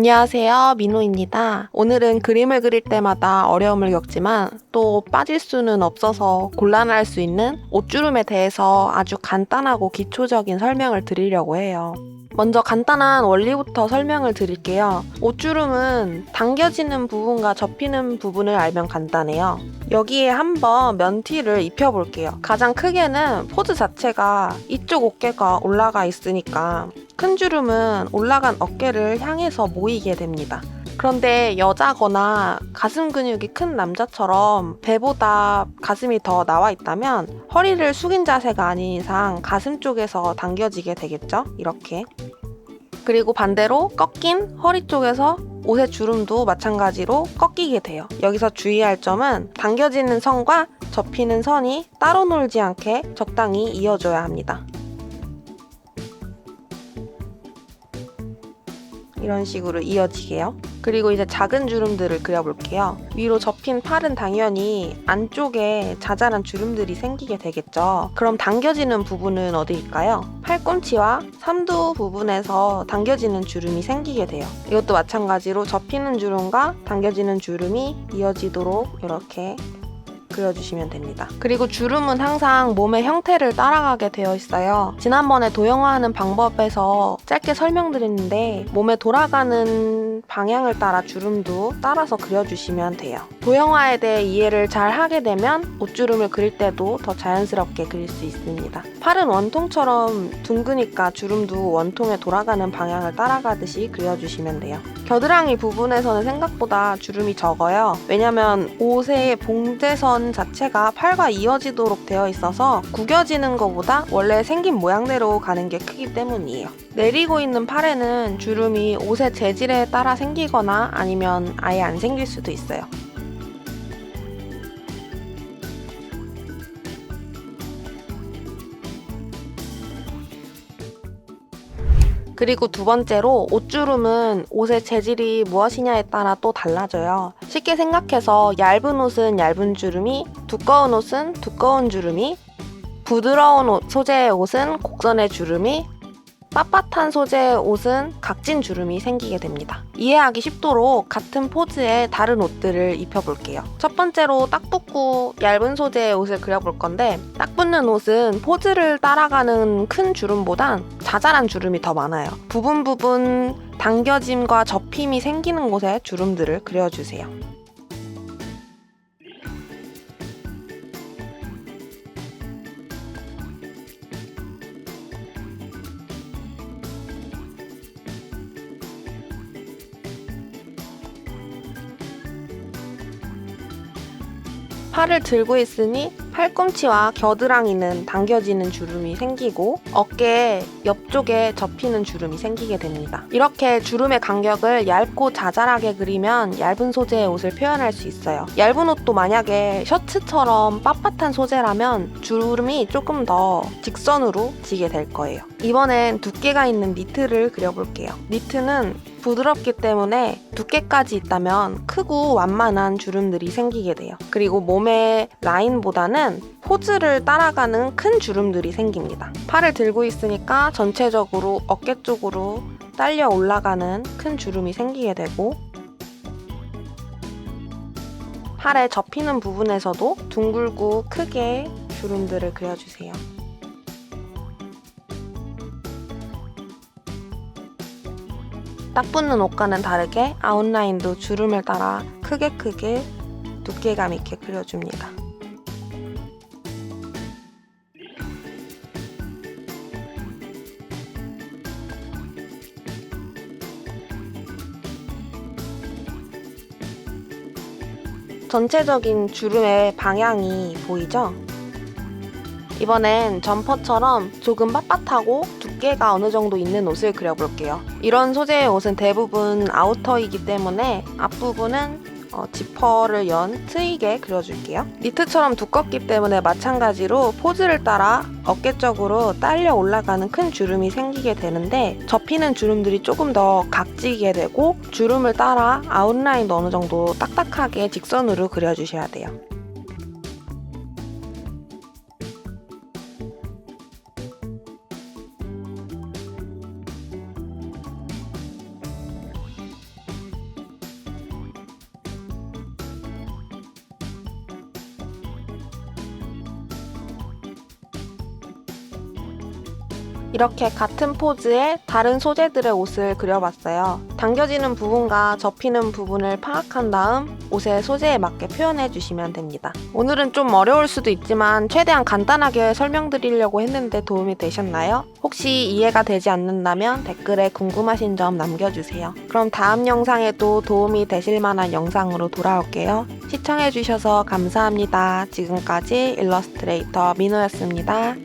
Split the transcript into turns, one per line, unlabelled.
안녕하세요, 민호입니다. 오늘은 그림을 그릴 때마다 어려움을 겪지만 또 빠질 수는 없어서 곤란할 수 있는 옷주름에 대해서 아주 간단하고 기초적인 설명을 드리려고 해요. 먼저 간단한 원리부터 설명을 드릴게요. 옷주름은 당겨지는 부분과 접히는 부분을 알면 간단해요. 여기에 한번 면티를 입혀볼게요. 가장 크게는 포즈 자체가 이쪽 어깨가 올라가 있으니까 큰 주름은 올라간 어깨를 향해서 모이게 됩니다. 그런데 여자거나 가슴 근육이 큰 남자처럼 배보다 가슴이 더 나와 있다면 허리를 숙인 자세가 아닌 이상 가슴 쪽에서 당겨지게 되겠죠? 이렇게. 그리고 반대로 꺾인 허리 쪽에서 옷의 주름도 마찬가지로 꺾이게 돼요. 여기서 주의할 점은 당겨지는 선과 접히는 선이 따로 놀지 않게 적당히 이어줘야 합니다. 이런 식으로 이어지게요. 그리고 이제 작은 주름들을 그려볼게요. 위로 접힌 팔은 당연히 안쪽에 자잘한 주름들이 생기게 되겠죠. 그럼 당겨지는 부분은 어디일까요? 팔꿈치와 삼두 부분에서 당겨지는 주름이 생기게 돼요. 이것도 마찬가지로 접히는 주름과 당겨지는 주름이 이어지도록 이렇게 그려주시면 됩니다. 그리고 주름은 항상 몸의 형태를 따라가게 되어 있어요. 지난번에 도형화하는 방법에서 짧게 설명드렸는데 몸에 돌아가는 방향을 따라 주름도 따라서 그려주시면 돼요. 도형화에 대해 이해를 잘 하게 되면 옷주름을 그릴 때도 더 자연스럽게 그릴 수 있습니다. 팔은 원통처럼 둥그니까 주름도 원통에 돌아가는 방향을 따라가듯이 그려주시면 돼요. 겨드랑이 부분에서는 생각보다 주름이 적어요. 왜냐면 옷의 봉제선 자체가 팔과 이어지도록 되어 있어서 구겨지는 것보다 원래 생긴 모양대로 가는 게 크기 때문이에요. 내리고 있는 팔에는 주름이 옷의 재질에 따라 생기거나 아니면 아예 안 생길 수도 있어요. 그리고 두 번째로 옷주름은 옷의 재질이 무엇이냐에 따라 또 달라져요. 쉽게 생각해서 얇은 옷은 얇은 주름이, 두꺼운 옷은 두꺼운 주름이, 부드러운 소재의 옷은 곡선의 주름이, 빳빳한 소재의 옷은 각진 주름이 생기게 됩니다. 이해하기 쉽도록 같은 포즈의 다른 옷들을 입혀볼게요. 첫 번째로 딱 붙고 얇은 소재의 옷을 그려볼 건데 딱 붙는 옷은 포즈를 따라가는 큰 주름보단 자잘한 주름이 더 많아요. 부분 당겨짐과 접힘이 생기는 곳에 주름들을 그려주세요. 팔을 들고 있으니 팔꿈치와 겨드랑이는 당겨지는 주름이 생기고 어깨 옆쪽에 접히는 주름이 생기게 됩니다. 이렇게 주름의 간격을 얇고 자잘하게 그리면 얇은 소재의 옷을 표현할 수 있어요. 얇은 옷도 만약에 셔츠처럼 빳빳한 소재라면 주름이 조금 더 직선으로 지게 될 거예요. 이번엔 두께가 있는 니트를 그려볼게요. 니트는 부드럽기 때문에 두께까지 있다면 크고 완만한 주름들이 생기게 돼요. 그리고 몸의 라인보다는 포즈를 따라가는 큰 주름들이 생깁니다. 팔을 들고 있으니까 전체적으로 어깨 쪽으로 딸려 올라가는 큰 주름이 생기게 되고 팔에 접히는 부분에서도 둥글고 크게 주름들을 그려주세요. 딱 붙는 옷과는 다르게 아웃라인도 주름을 따라 크게 두께감 있게 그려줍니다. 전체적인 주름의 방향이 보이죠? 이번엔 점퍼처럼 조금 빳빳하고 두께가 어느 정도 있는 옷을 그려볼게요. 이런 소재의 옷은 대부분 아우터이기 때문에 앞부분은 지퍼를 연 트이게 그려줄게요. 니트처럼 두껍기 때문에 마찬가지로 포즈를 따라 어깨 쪽으로 딸려 올라가는 큰 주름이 생기게 되는데 접히는 주름들이 조금 더 각지게 되고 주름을 따라 아웃라인도 어느 정도 딱딱하게 직선으로 그려주셔야 돼요. 이렇게 같은 포즈의 다른 소재들의 옷을 그려봤어요. 당겨지는 부분과 접히는 부분을 파악한 다음 옷의 소재에 맞게 표현해 주시면 됩니다. 오늘은 좀 어려울 수도 있지만 최대한 간단하게 설명드리려고 했는데 도움이 되셨나요? 혹시 이해가 되지 않는다면 댓글에 궁금하신 점 남겨주세요. 그럼 다음 영상에도 도움이 되실 만한 영상으로 돌아올게요. 시청해주셔서 감사합니다. 지금까지 일러스트레이터 민호였습니다.